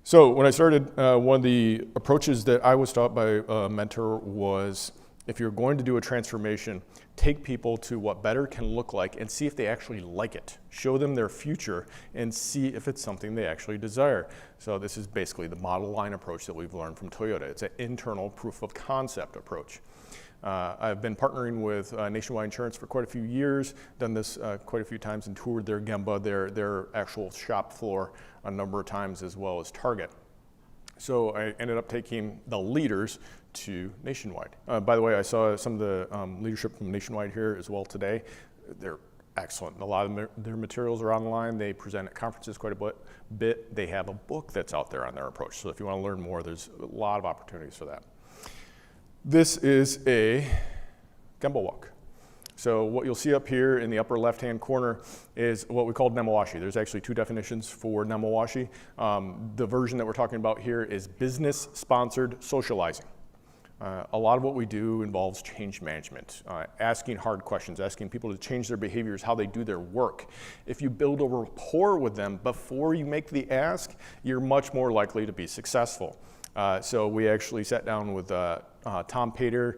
So when I started, one of the approaches that I was taught by a mentor was, if you're going to do a transformation, take people to what better can look like and see if they actually like it. Show them their future and see if it's something they actually desire. So this is basically the model line approach that we've learned from Toyota. It's an internal proof of concept approach. I've been partnering with Nationwide Insurance for quite a few years, done this quite a few times and toured their Gemba, their actual shop floor a number of times, as well as Target. So I ended up taking the leaders to Nationwide. By the way, I saw some of the leadership from Nationwide here as well today. They're excellent. A lot of their materials are online. They present at conferences quite a bit. They have a book that's out there on their approach. So if you want to learn more, there's a lot of opportunities for that. This is a Gemba walk. So what you'll see up here in the upper left-hand corner is what we call nemawashi. There's actually two definitions for nemawashi. The version that we're talking about here is business-sponsored socializing. A lot of what we do involves change management, asking hard questions, asking people to change their behaviors, how they do their work. If you build a rapport with them before you make the ask, you're much more likely to be successful. So we actually sat down with Tom Pater,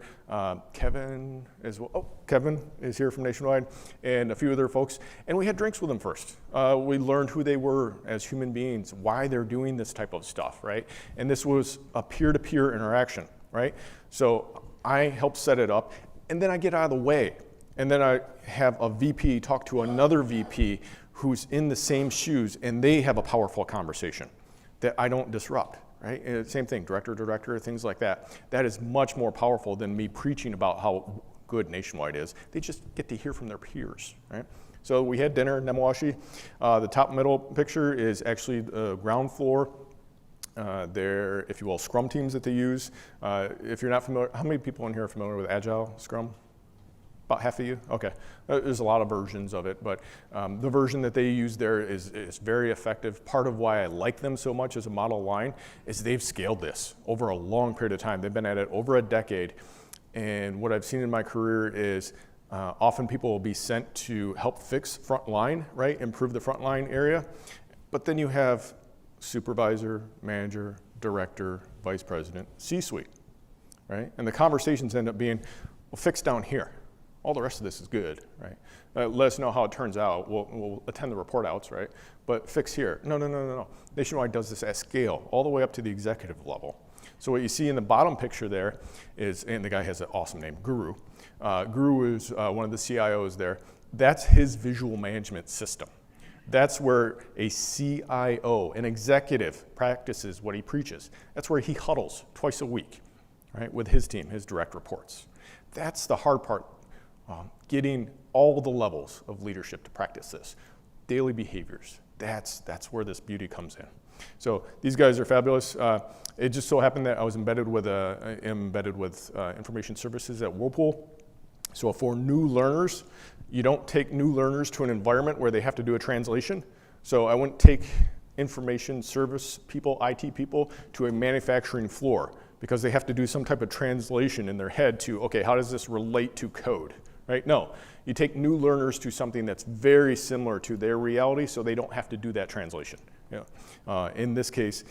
Kevin as well. Oh, Kevin is here from Nationwide, and a few other folks, and we had drinks with them first. We learned who they were as human beings, why they're doing this type of stuff, right? And this was a peer-to-peer interaction, right? So I helped set it up, and then I get out of the way, and then I have a VP talk to another VP who's in the same shoes, and they have a powerful conversation that I don't disrupt. Right? Same thing, director to director, things like that. That is much more powerful than me preaching about how good Nationwide is. They just get to hear from their peers, right? So we had dinner in Nemawashi. The top middle picture is actually the ground floor. Their, if you will, Scrum teams that they use. If you're not familiar, how many people in here are familiar with Agile Scrum? About half of you? Okay. There's a lot of versions of it, but the version that they use there is very effective. Part of why I like them so much as a model line is they've scaled this over a long period of time. They've been at it over a decade, and what I've seen in my career is often people will be sent to help fix frontline, right? Improve the frontline area, but then you have supervisor, manager, director, vice president, C-suite, right? And the conversations end up being, well, fix down here. All the rest of this is good, right? Let us know how it turns out. We'll attend the report outs, right? But fix here. No. Nationwide does this at scale, all the way up to the executive level. So what you see in the bottom picture there is, and the guy has an awesome name, Guru. Guru is one of the CIOs there. That's his visual management system. That's where a CIO, an executive, practices what he preaches. That's where he huddles twice a week, right, with his team, his direct reports. That's the hard part. Getting all the levels of leadership to practice this. Daily behaviors, that's where this beauty comes in. So these guys are fabulous. It just so happened that I was embedded with information services at Whirlpool. So for new learners, you don't take new learners to an environment where they have to do a translation. So I wouldn't take information service people, IT people, to a manufacturing floor because they have to do some type of translation in their head to, okay, how does this relate to code? Right? No, you take new learners to something that's very similar to their reality so they don't have to do that translation. You know, in this case,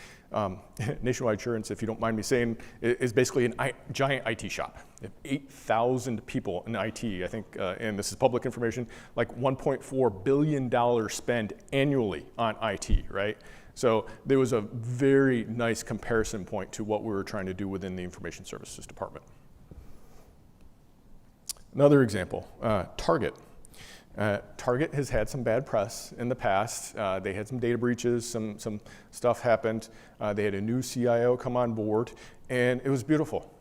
Nationwide Insurance, if you don't mind me saying, is basically a giant IT shop. They have 8,000 people in IT, I think, and this is public information, like $1.4 billion spend annually on IT, right? So there was a very nice comparison point to what we were trying to do within the information services department. Another example, Target. Target has had some bad press in the past. They had some data breaches, some stuff happened. They had a new CIO come on board, and it was beautiful.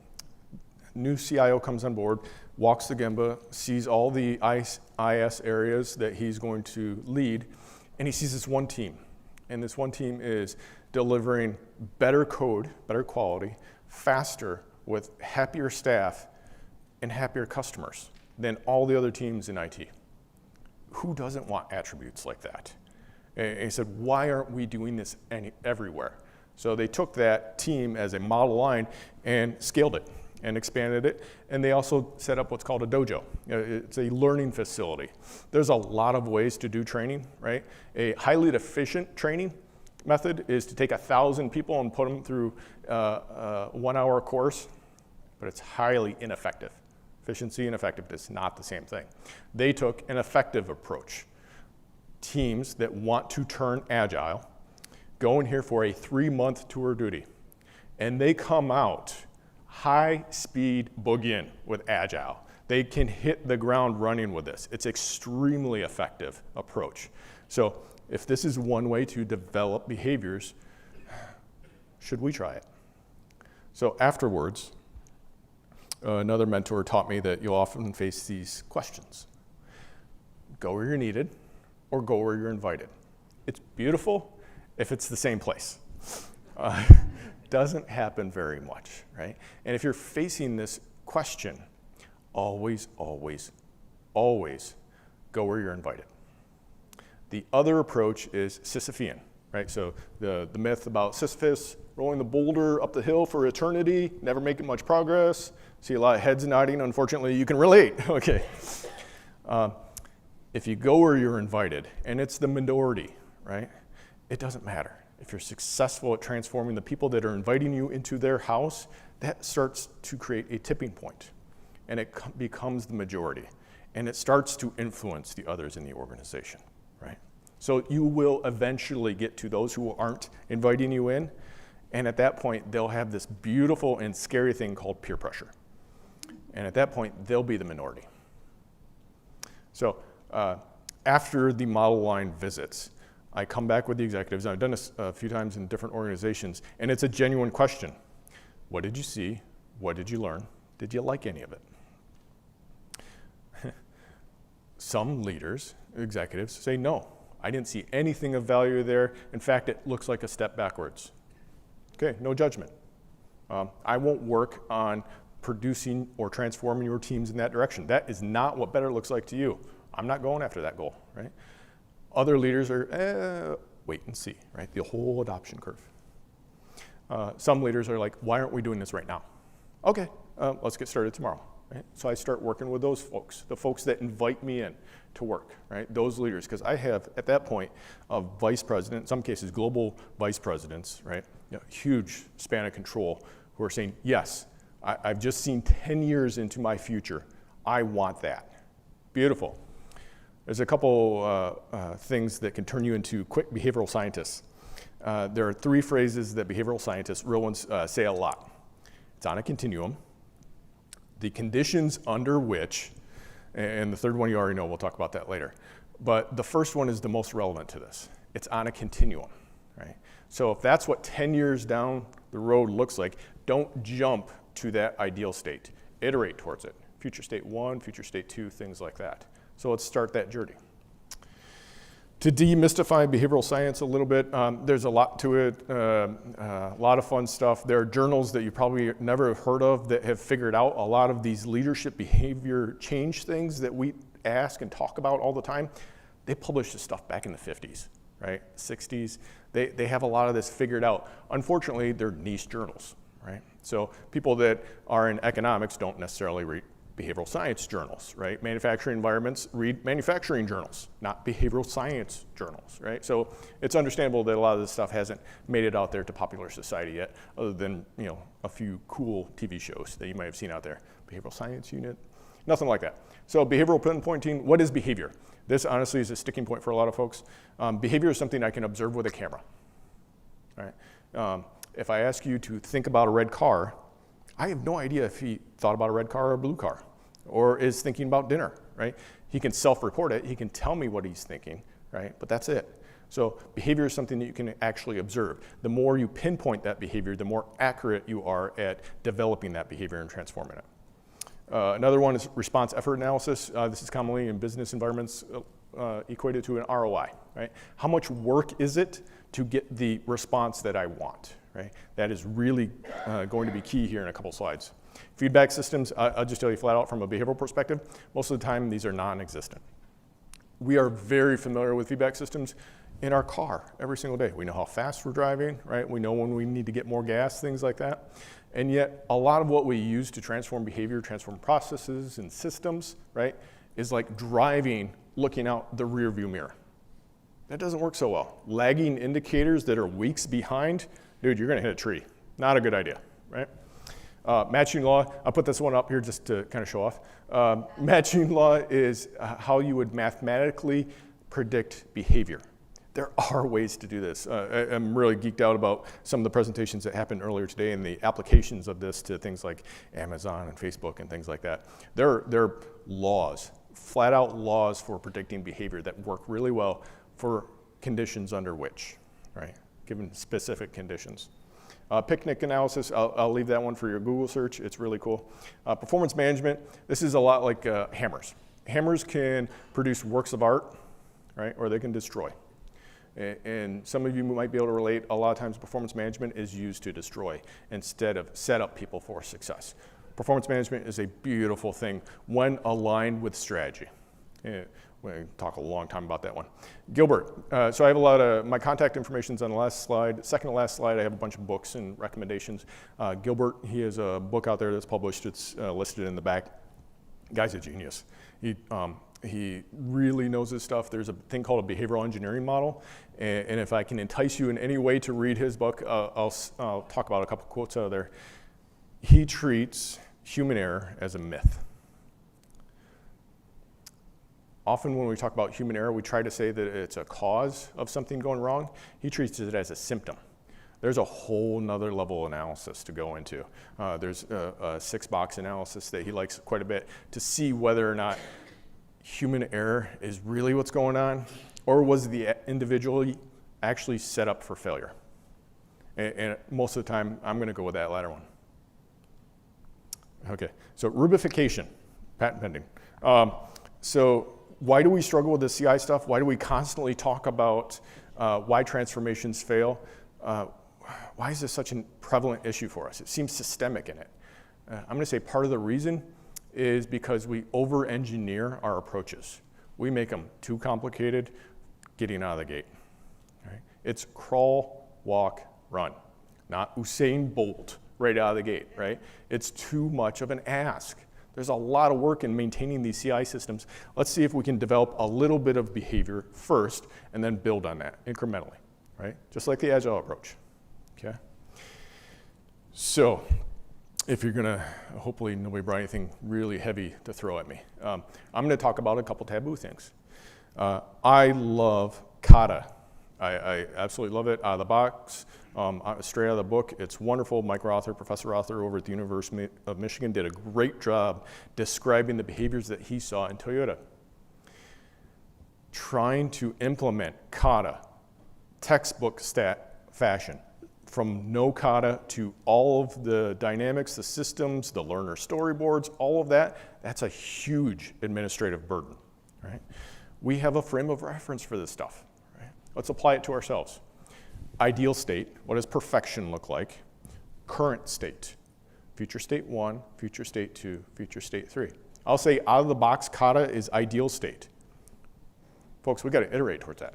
New CIO comes on board, walks the Gemba, sees all the IS areas that he's going to lead, and he sees this one team. And this one team is delivering better code, better quality, faster, with happier staff, and happier customers than all the other teams in IT. Who doesn't want attributes like that? And he said, why aren't we doing this everywhere? So they took that team as a model line and scaled it and expanded it. And they also set up what's called a dojo. It's a learning facility. There's a lot of ways to do training, right? A highly efficient training method is to take 1,000 people and put them through a 1-hour course, but it's highly ineffective. Efficiency and effectiveness is not the same thing. They took an effective approach. Teams that want to turn agile go in here for a 3-month tour duty, and they come out high-speed boogie-in with agile. They can hit the ground running with this. It's extremely effective approach. So if this is one way to develop behaviors, should we try it? So afterwards, another mentor taught me that you'll often face these questions. Go where you're needed or go where you're invited. It's beautiful if it's the same place. Doesn't happen very much, right? And if you're facing this question, always, always, always go where you're invited. The other approach is Sisyphean, right? So the myth about Sisyphus rolling the boulder up the hill for eternity, never making much progress. See a lot of heads nodding. Unfortunately, you can relate. Okay. If you go where you're invited, and it's the minority, right? It doesn't matter. If you're successful at transforming the people that are inviting you into their house, that starts to create a tipping point, and it becomes the majority, and it starts to influence the others in the organization, right? So you will eventually get to those who aren't inviting you in, and at that point, they'll have this beautiful and scary thing called peer pressure. And at that point, they'll be the minority. So after the model line visits, I come back with the executives. I've done this a few times in different organizations, and it's a genuine question. What did you see? What did you learn? Did you like any of it? Some leaders, executives, say, no, I didn't see anything of value there. In fact, it looks like a step backwards. Okay, no judgment. I won't work on producing or transforming your teams in that direction. That is not what better looks like to you. I'm not going after that goal, right? Other leaders are, wait and see, right? The whole adoption curve. Some leaders are like, why aren't we doing this right now? Okay, let's get started tomorrow, right? So I start working with those folks, the folks that invite me in to work, right? Those leaders, because I have, at that point, a vice president, in some cases global vice presidents, right? Huge span of control, who are saying, yes, I've just seen 10 years into my future. I want that. Beautiful. There's a couple things that can turn you into quick behavioral scientists. There are 3 phrases that behavioral scientists, real ones, say a lot. It's on a continuum. The conditions under which, and the third one you already know, we'll talk about that later. But the first one is the most relevant to this. It's on a continuum, right? So if that's what 10 years down the road looks like, don't jump to that ideal state. Iterate towards it. Future state 1, future state 2, things like that. So let's start that journey. To demystify behavioral science a little bit, there's a lot to it, a lot of fun stuff. There are journals that you probably never have heard of that have figured out a lot of these leadership behavior change things that we ask and talk about all the time. They published this stuff back in the 50s, right? 60s. They have a lot of this figured out. Unfortunately, they're niche journals, right? So people that are in economics don't necessarily read behavioral science journals, right? Manufacturing environments read manufacturing journals, not behavioral science journals, right? So it's understandable that a lot of this stuff hasn't made it out there to popular society yet, other than, you know, a few cool TV shows that you might have seen out there. Behavioral science unit, nothing like that. So behavioral pinpointing, what is behavior? This honestly is a sticking point for a lot of folks. Behavior is something I can observe with a camera, right? If I ask you to think about a red car, I have no idea if he thought about a red car or a blue car, or is thinking about dinner, right? He can self-report it, he can tell me what he's thinking, right? But that's it. So behavior is something that you can actually observe. The more you pinpoint that behavior, the more accurate you are at developing that behavior and transforming it. Another one is response effort analysis. This is commonly in business environments equated to an ROI, right? How much work is it to get the response that I want, right? That is really going to be key here in a couple slides. Feedback systems, I'll just tell you flat out from a behavioral perspective, most of the time these are non-existent. We are very familiar with feedback systems in our car every single day. We know how fast we're driving, right? We know when we need to get more gas, things like that. And yet a lot of what we use to transform behavior, transform processes and systems, right, is like driving, looking out the rear view mirror. That doesn't work so well. Lagging indicators that are weeks behind, dude, you're gonna hit a tree. Not a good idea, right? Matching law, I'll put this one up here just to kind of show off. Matching law is how you would mathematically predict behavior. There are ways to do this. I'm really geeked out about some of the presentations that happened earlier today and the applications of this to things like Amazon and Facebook and things like that. There are laws, flat out laws for predicting behavior that work really well for conditions under which, right? Given specific conditions. Picnic analysis, I'll leave that one for your Google search. It's really cool. Performance management, this is a lot like hammers. Hammers can produce works of art, right? Or they can destroy. And some of you might be able to relate, a lot of times performance management is used to destroy instead of set up people for success. Performance management is a beautiful thing when aligned with strategy. We talk a long time about that one. Gilbert, so I have a lot of, my contact information's on the last slide. Second to last slide, I have a bunch of books and recommendations. Gilbert, he has a book out there that's published, it's listed in the back. Guy's a genius. He really knows his stuff. There's a thing called a behavioral engineering model, and if I can entice you in any way to read his book, I'll talk about a couple quotes out of there. He treats human error as a myth. Often when we talk about human error, we try to say that it's a cause of something going wrong. He treats it as a symptom. There's a whole nother level of analysis to go into. There's a 6-box analysis that he likes quite a bit to see whether or not human error is really what's going on, or was the individual actually set up for failure? And most of the time, I'm going to go with that latter one. Okay, so rubification, patent pending. So why do we struggle with the CI stuff? Why do we constantly talk about why transformations fail? Why is this such a prevalent issue for us? It seems systemic in it. I'm going to say part of the reason is because we over-engineer our approaches. We make them too complicated getting out of the gate. Right? It's crawl, walk, run, not Usain Bolt right out of the gate, right? It's too much of an ask. There's a lot of work in maintaining these CI systems. Let's see if we can develop a little bit of behavior first and then build on that incrementally, right? Just like the Agile approach, okay? So, if you're gonna, hopefully nobody brought anything really heavy to throw at me. I'm gonna talk about a couple taboo things. I love kata. I absolutely love it out of the box, straight out of the book. It's wonderful. Mike Rother, Professor Rother over at the University of Michigan did a great job describing the behaviors that he saw in Toyota. Trying to implement kata, textbook fashion, from no kata to all of the dynamics, the systems, the learner storyboards, all of that, that's a huge administrative burden, right? We have a frame of reference for this stuff, right? Let's apply it to ourselves. Ideal state, what does perfection look like? Current state, future state 1, future state 2, future state 3. I'll say out of the box, kata is ideal state. Folks, we gotta iterate towards that.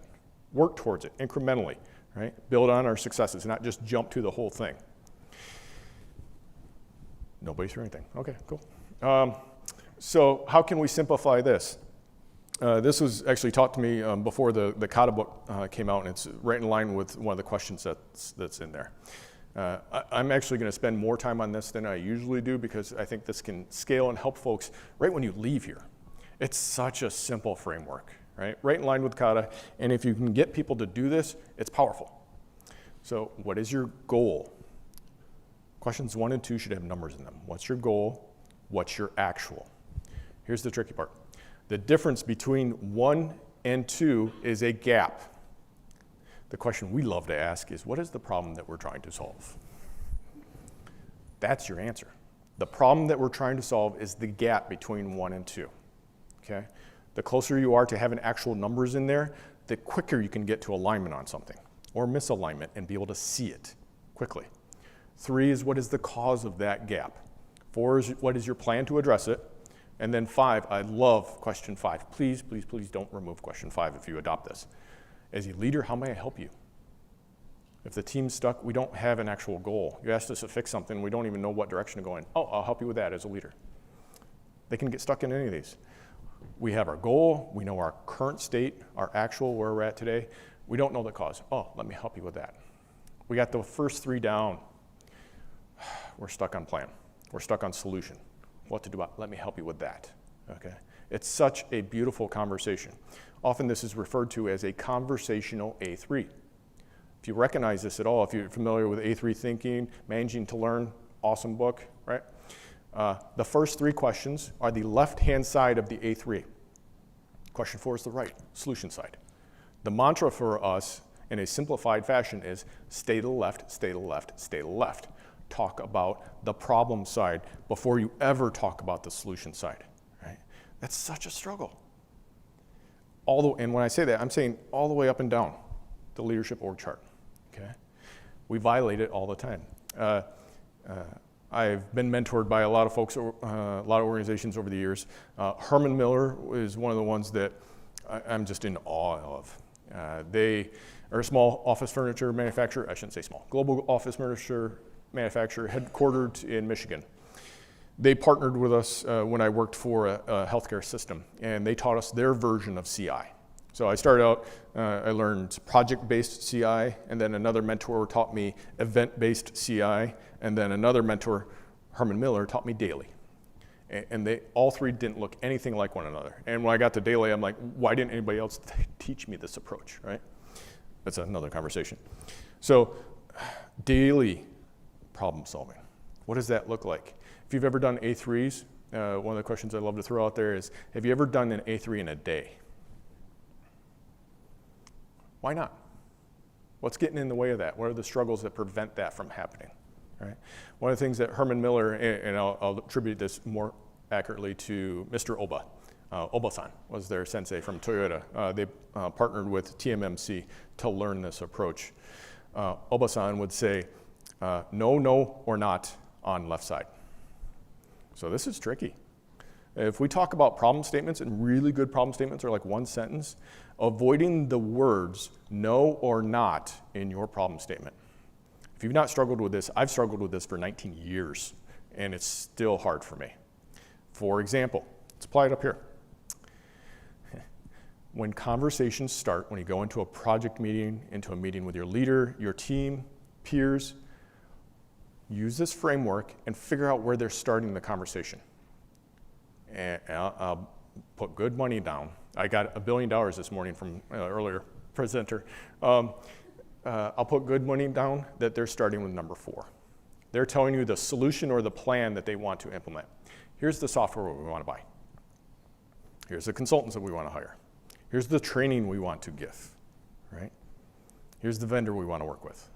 Work towards it incrementally. Right? Build on our successes, not just jump to the whole thing. Nobody threw anything. Okay, cool. So how can we simplify this? This was actually taught to me before the kata book came out, and it's right in line with one of the questions that's in there. I'm actually going to spend more time on this than I usually do because I think this can scale and help folks right when you leave here. It's such a simple framework. Right in line with kata, and if you can get people to do this, it's powerful. So what is your goal? Questions 1 and 2 should have numbers in them. What's your goal? What's your actual? Here's the tricky part. The difference between 1 and 2 is a gap. The question we love to ask is, what is the problem that we're trying to solve? That's your answer. The problem that we're trying to solve is the gap between 1 and 2, okay? The closer you are to having actual numbers in there, the quicker you can get to alignment on something or misalignment and be able to see it quickly. 3 is what is the cause of that gap. 4 is what is your plan to address it. And then 5, I love question 5. Please, please, please don't remove question 5 if you adopt this. As a leader, how may I help you? If the team's stuck, we don't have an actual goal. You asked us to fix something, we don't even know what direction to go in. Oh, I'll help you with that as a leader. They can get stuck in any of these. We have our goal, we know our current state, our actual where we're at today. We don't know the cause. Oh, let me help you with that. We got the first 3 down. We're stuck on plan. We're stuck on solution. What to do about? Let me help you with that. Okay? It's such a beautiful conversation. Often this is referred to as a conversational A3. If you recognize this at all, if you're familiar with A3 thinking, Managing to Learn, awesome book, right? The first 3 questions are the left-hand side of the A3. Question 4 is the right, solution side. The mantra for us in a simplified fashion is stay to the left, stay to the left, stay to the left. Talk about the problem side before you ever talk about the solution side, right? That's such a struggle. And when I say that, I'm saying all the way up and down the leadership org chart, okay? We violate it all the time. I've been mentored by a lot of folks, a lot of organizations over the years. Herman Miller is one of the ones that I'm just in awe of. They are a small office furniture manufacturer, I shouldn't say small, global office furniture manufacturer headquartered in Michigan. They partnered with us when I worked for a healthcare system, and they taught us their version of CI. So I started out, I learned project-based CI, and then another mentor taught me event-based CI, and then another mentor, Herman Miller, taught me daily. And they all 3 didn't look anything like one another. And when I got to daily, I'm like, why didn't anybody else teach me this approach, right? That's another conversation. So daily problem solving, what does that look like? If you've ever done A3s, one of the questions I love to throw out there is, have you ever done an A3 in a day? Why not? What's getting in the way of that? What are the struggles that prevent that from happening? Right? One of the things that Herman Miller, and I'll attribute this more accurately to Mr. Oba. Oba-san was their sensei from Toyota. They partnered with TMMC to learn this approach. Oba-san would say, no, no, or not on left side. So this is tricky. If we talk about problem statements, and really good problem statements are like one sentence, avoiding the words no or not in your problem statement. If you've not struggled with this, I've struggled with this for 19 years, and it's still hard for me. For example, let's apply it up here. When conversations start, when you go into a project meeting, into a meeting with your leader, your team, peers, use this framework and figure out where they're starting the conversation. And I'll put good money down. I got $1 billion this morning from earlier presenter. I'll put good money down that they're starting with number 4. They're telling you the solution or the plan that they want to implement. Here's the software we want to buy. Here's the consultants that we want to hire. Here's the training we want to give, right? Here's the vendor we want to work with.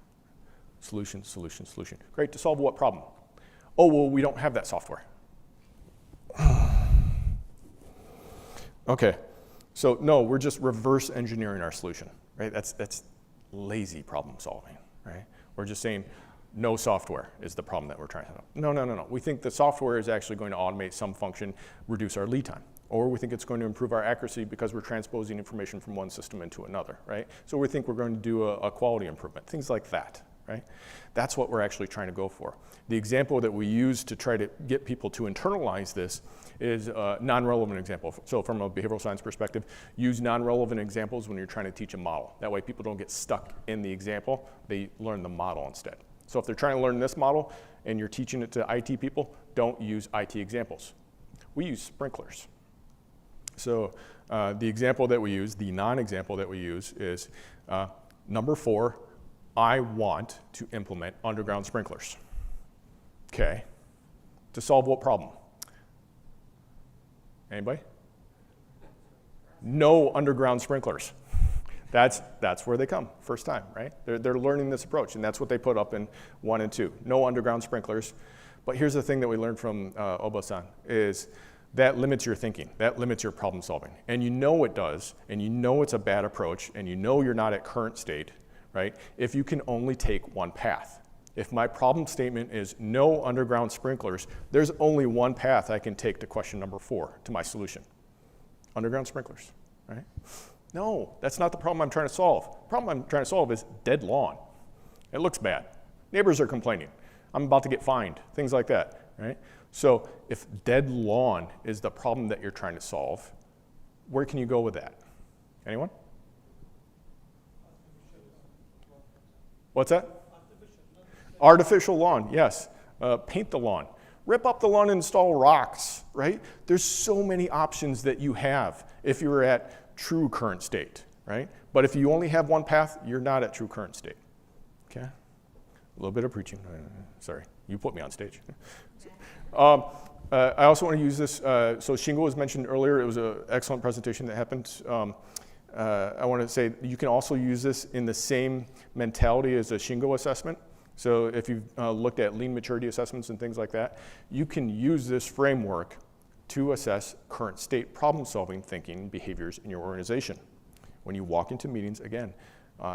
Solution, solution, solution. Great, to solve what problem? Oh, well, we don't have that software. Okay, so no, we're just reverse engineering our solution, right? That's lazy problem solving, right? We're just saying no software is the problem that we're trying to solve. No. We think the software is actually going to automate some function, reduce our lead time. Or we think it's going to improve our accuracy because we're transposing information from one system into another, right? So we think we're going to do a quality improvement, things like that, right? That's what we're actually trying to go for. The example that we use to try to get people to internalize this is a non-relevant example. So from a behavioral science perspective, use non-relevant examples when you're trying to teach a model. That way people don't get stuck in the example, they learn the model instead. So if they're trying to learn this model and you're teaching it to IT people, don't use IT examples. We use sprinklers. So the example that we use, the non-example that we use is number 4, I want to implement underground sprinklers. Okay, to solve what problem? Anybody? No underground sprinklers. That's where they come, first time, right? They're learning this approach, and that's what they put up in 1 and 2. No underground sprinklers. But here's the thing that we learned from Oba-san is that limits your thinking, that limits your problem solving. And you know it does, and you know it's a bad approach, and you know you're not at current state, right? If you can only take one path. If my problem statement is no underground sprinklers, there's only one path I can take to question number 4, to my solution. Underground sprinklers, right? No, that's not the problem I'm trying to solve. The problem I'm trying to solve is dead lawn. It looks bad. Neighbors are complaining. I'm about to get fined, things like that, right? So if dead lawn is the problem that you're trying to solve, Where can you go with that? Anyone? What's that? Artificial lawn, yes. Paint the lawn. Rip up the lawn and install rocks, right? There's so many options that you have if you're at true current state, right? But if you only have one path, you're not at true current state, okay? A little bit of preaching. Sorry, you put me on stage. I also want to use this. So Shingo was mentioned earlier. It was an excellent presentation that happened. I want to say you can also use this in the same mentality as a Shingo assessment. So if you've looked at lean maturity assessments and things like that, you can use this framework to assess current state problem-solving thinking behaviors in your organization. When you walk into meetings, again,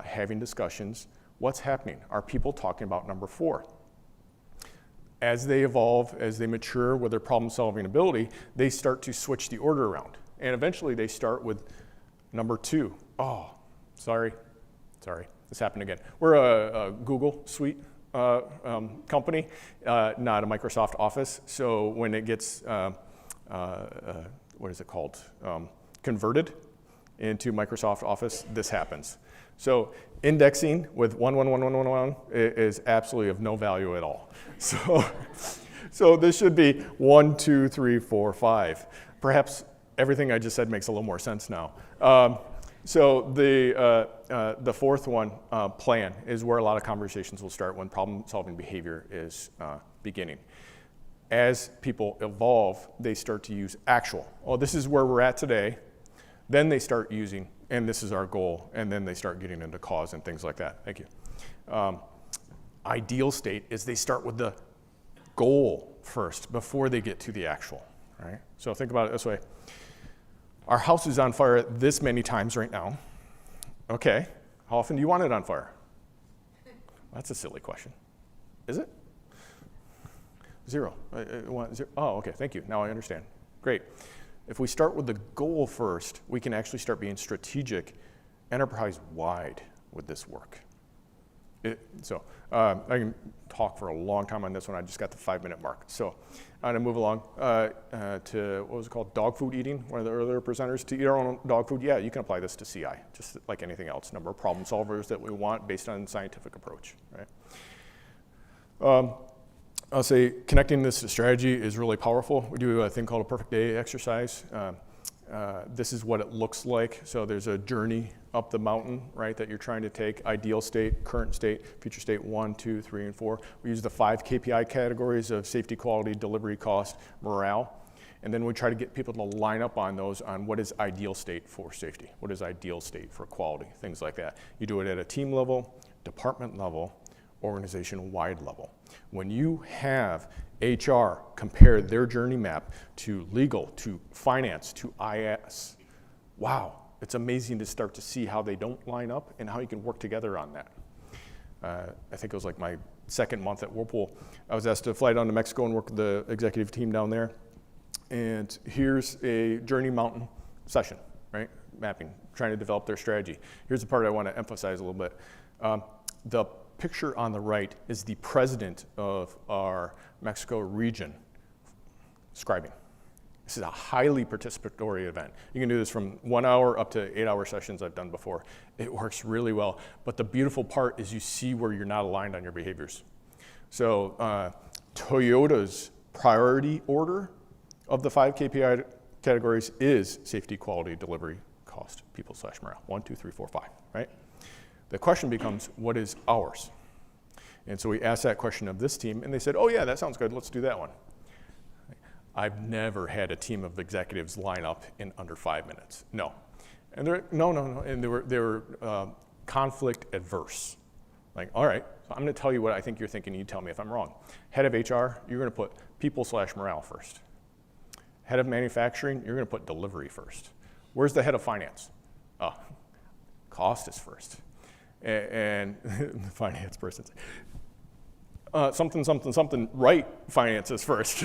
having discussions, what's happening? Are people talking about number 4? As they evolve, as they mature with their problem-solving ability, they start to switch the order around. And eventually they start with number 2. Oh, sorry, this happened again. We're a Google Suite company, not a Microsoft Office. So when it gets, what is it called? Converted into Microsoft Office, this happens. So indexing with 1 is absolutely of no value at all. So this should be 1, 2, 3, 4, 5. Perhaps everything I just said makes a little more sense now. So the fourth one, plan, is where a lot of conversations will start when problem-solving behavior is beginning. As people evolve, they start to use actual. Oh, this is where we're at today. Then they start using, and this is our goal, and then they start getting into cause and things like that. Thank you. Ideal state is they start with the goal first before they get to the actual, right? So think about it this way. Our house is on fire this many times right now. Okay, how often do you want it on fire? That's a silly question. Is it? 0. Oh, okay, thank you. Now I understand. Great. If we start with the goal first, we can actually start being strategic, enterprise-wide with this work. I can talk for a long time on this one. I just got the 5-minute mark. So I'm gonna move along to, what was it called? Dog food eating, one of the earlier presenters. To eat our own dog food, yeah, you can apply this to CI, just like anything else. Number of problem solvers that we want based on scientific approach, right? I'll say connecting this to strategy is really powerful. We do a thing called a perfect day exercise. This is what it looks like. So there's a journey up the mountain, right, that you're trying to take. Ideal state, current state, future state 1, 2, 3, and 4. We use the 5 KPI categories of safety, quality, delivery, cost, morale. And then we try to get people to line up on those on what is ideal state for safety, what is ideal state for quality, things like that. You do it at a team level, department level, organization-wide level. When you have HR compare their journey map to legal, to finance, to IS, wow, it's amazing to start to see how they don't line up and how you can work together on that. I think it was like my second month at Whirlpool. I was asked to fly down to Mexico and work with the executive team down there. And here's a Journey Mountain session, right? Mapping, trying to develop their strategy. Here's the part I want to emphasize a little bit. The picture on the right is the president of our Mexico region scribing. This is a highly participatory event. You can do this from 1 hour up to 8-hour sessions I've done before. It works really well. But the beautiful part is you see where you're not aligned on your behaviors. So Toyota's priority order of the 5 KPI categories is safety, quality, delivery, cost, people/morale. 1, 2, 3, 4, 5, right? The question becomes, what is ours? And so we asked that question of this team, and they said, oh yeah, that sounds good, let's do that one. I've never had a team of executives line up in under 5 minutes. No. And they're, no. And they were conflict adverse. Like, all right, so I'm gonna tell you what I think you're thinking, and you tell me if I'm wrong. Head of HR, you're gonna put people/morale first. Head of manufacturing, you're gonna put delivery first. Where's the head of finance? Cost is first. And the finance person, something, right finances first.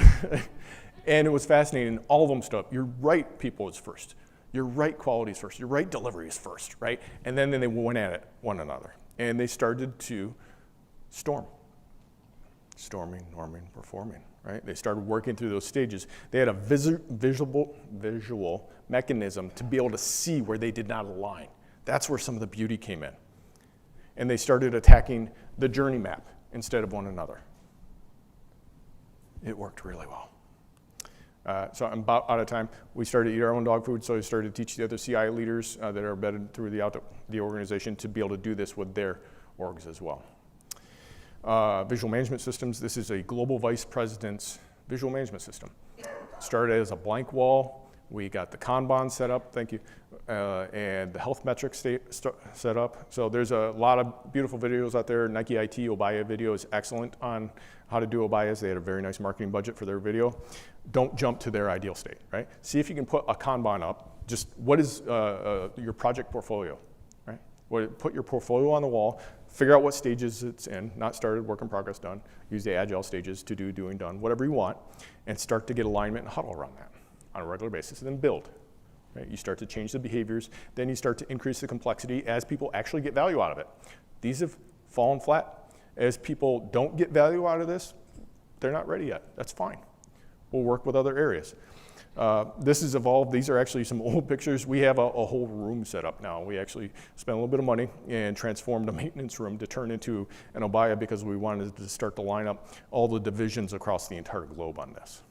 And it was fascinating, all of them stood up. Your right people is first. Your right quality is first. Your right delivery is first, right? And then they went at it, one another. And they started to storm. brainstorming, norming, performing, right? They started working through those stages. They had a visual mechanism to be able to see where they did not align. That's where some of the beauty came in. And they started attacking the journey map instead of one another. It worked really well. So I'm about out of time. We started to eat our own dog food, so we started to teach the other CI leaders that are embedded through the organization to be able to do this with their orgs as well. Visual management systems. This is a global vice president's visual management system. Started as a blank wall. We got the Kanban set up, thank you, and the health metrics set up. So there's a lot of beautiful videos out there. Nike IT Obaya video is excellent on how to do Obayas. They had a very nice marketing budget for their video. Don't jump to their ideal state, right? See if you can put a Kanban up. Just what is your project portfolio, right? Put your portfolio on the wall. Figure out what stages it's in, not started, work in progress, done. Use the agile stages to do, doing, done, whatever you want, and start to get alignment and huddle around that on a regular basis, and then build. Right? You start to change the behaviors, then you start to increase the complexity as people actually get value out of it. These have fallen flat. As people don't get value out of this, they're not ready yet. That's fine. We'll work with other areas. This has evolved. These are actually some old pictures. We have a whole room set up now. We actually spent a little bit of money and transformed a maintenance room to turn into an Obaya because we wanted to start to line up all the divisions across the entire globe on this.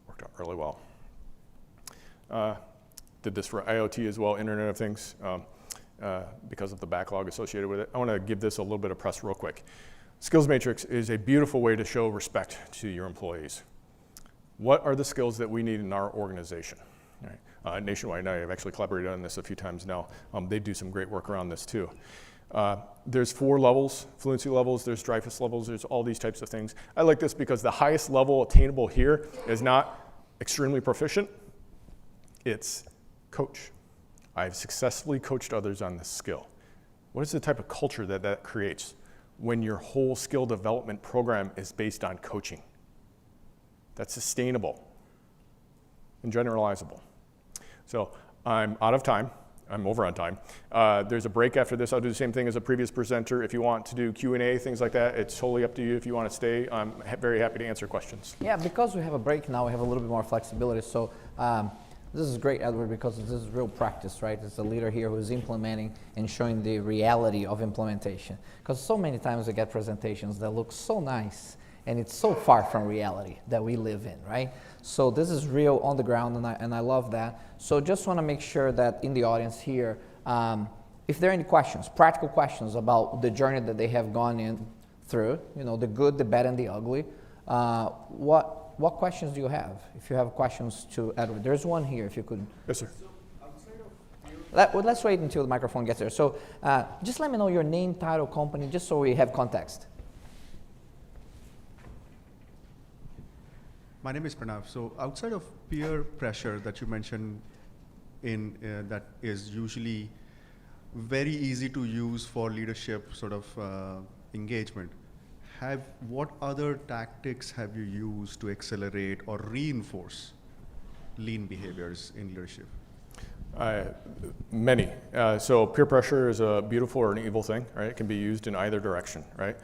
Worked out really well. Did this for IoT as well, Internet of Things, because of the backlog associated with it. I want to give this a little bit of press real quick. Skills Matrix is a beautiful way to show respect to your employees. What are the skills that we need in our organization? Right. Nationwide, I've actually collaborated on this a few times now. They do some great work around this too. There's 4 levels, fluency levels, there's Dreyfus levels, there's all these types of things. I like this because the highest level attainable here is not extremely proficient, it's coach. I've successfully coached others on this skill. What is the type of culture that creates when your whole skill development program is based on coaching? That's sustainable and generalizable. So I'm out of time. I'm over on time. There's a break after this. I'll do the same thing as a previous presenter. If you want to do Q&A, things like that, it's totally up to you. If you want to stay, I'm very happy to answer questions. Yeah, because we have a break now, we have a little bit more flexibility. So this is great, Edward, because this is real practice, right? It's a leader here who's implementing and showing the reality of implementation. Because so many times we get presentations that look so nice, and it's so far from reality that we live in, right? So this is real on the ground, and I love that. So just want to make sure that in the audience here, if there are any questions, practical questions about the journey that they have gone in through, you know, the good, the bad, and the ugly, what questions do you have? If you have questions to Edward, there's one here, if you could. Yes, sir. Let's wait until the microphone gets there. So just let me know your name, title, company, just so we have context. My name is Pranav. So outside of peer pressure that you mentioned that is usually very easy to use for leadership sort of engagement, what other tactics have you used to accelerate or reinforce lean behaviors in leadership? Many. So peer pressure is a beautiful or an evil thing, right? It can be used in either direction, right?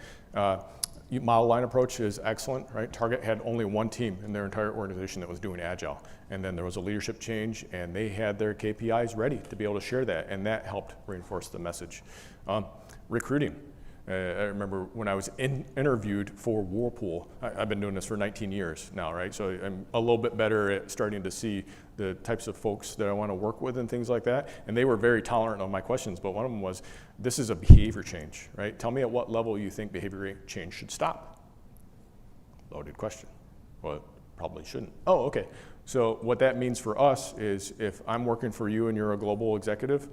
Model line approach is excellent, right? Target had only one team in their entire organization that was doing Agile. And then there was a leadership change, and they had their KPIs ready to be able to share that, and that helped reinforce the message. Recruiting. I remember when I was interviewed for Whirlpool, I've been doing this for 19 years now, right? So I'm a little bit better at starting to see the types of folks that I want to work with and things like that. And they were very tolerant of my questions, but one of them was, this is a behavior change, right? Tell me at what level you think behavior change should stop. Loaded question. Well, it probably shouldn't. Oh, okay. So what that means for us is if I'm working for you and you're a global executive,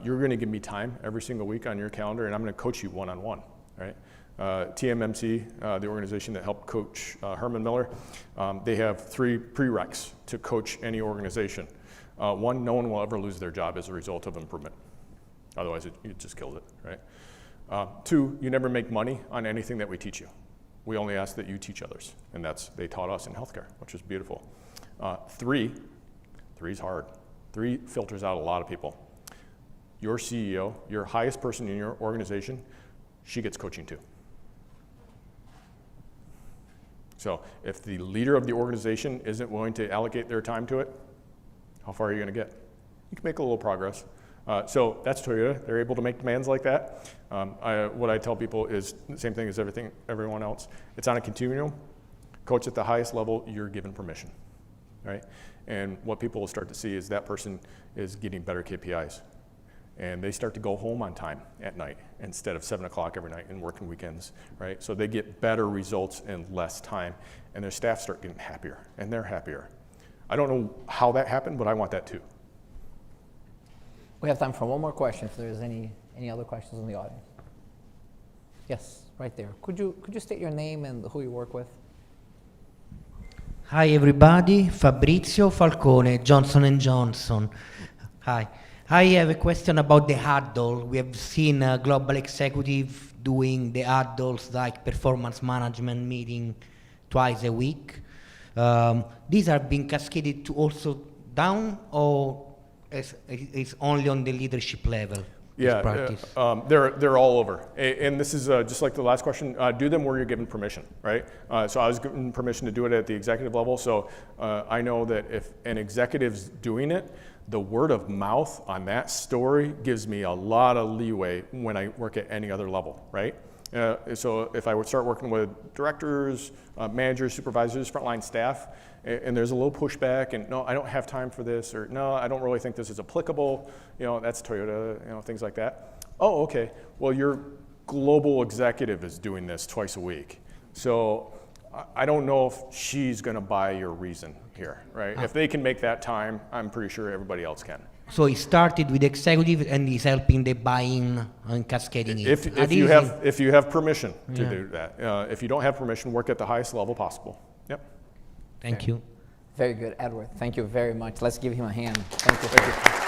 you're going to give me time every single week on your calendar, and I'm going to coach you one-on-one, right? TMMC, the organization that helped coach Herman Miller, they have 3 prereqs to coach any organization. 1, no one will ever lose their job as a result of improvement. Otherwise, it just kills it, right? 2, you never make money on anything that we teach you. We only ask that you teach others, and they taught us in healthcare, which is beautiful. 3 is hard. 3 filters out a lot of people. Your CEO, your highest person in your organization, she gets coaching too. So if the leader of the organization isn't willing to allocate their time to it, how far are you going to get? You can make a little progress. So that's Toyota. They're able to make demands like that. What I tell people is the same thing as everyone else. It's on a continuum. Coach at the highest level, you're given permission, right? And what people will start to see is that person is getting better KPIs. And they start to go home on time at night instead of 7 o'clock every night and working weekends, right? So they get better results in less time, and their staff start getting happier, and they're happier. I don't know how that happened, but I want that too. We have time for one more question if there's any other questions in the audience. Yes, right there. Could you state your name and who you work with? Hi everybody, Fabrizio Falcone, Johnson & Johnson. Hi. I have a question about the huddle. We have seen a global executive doing the huddles like performance management meeting twice a week. These are being cascaded to also down, or it's only on the leadership level? Yeah, they're all over. And this is just like the last question, do them where you're given permission, right? So I was given permission to do it at the executive level, so I know that if an executive's doing it, the word of mouth on that story gives me a lot of leeway when I work at any other level, right? So if I would start working with directors, managers, supervisors, frontline staff, and there's a little pushback, and no, I don't have time for this, or no, I don't really think this is applicable, that's Toyota, things like that. Oh, okay, well, your global executive is doing this twice a week. So I don't know if she's gonna buy your reason here, right? If they can make that time, I'm pretty sure everybody else can. So he started with executive and he's helping the buying and cascading it. If you have permission to do that. If you don't have permission, work at the highest level possible. Yep. Thank you. Very good, Edward. Thank you very much. Let's give him a hand. Thank you. Thank you.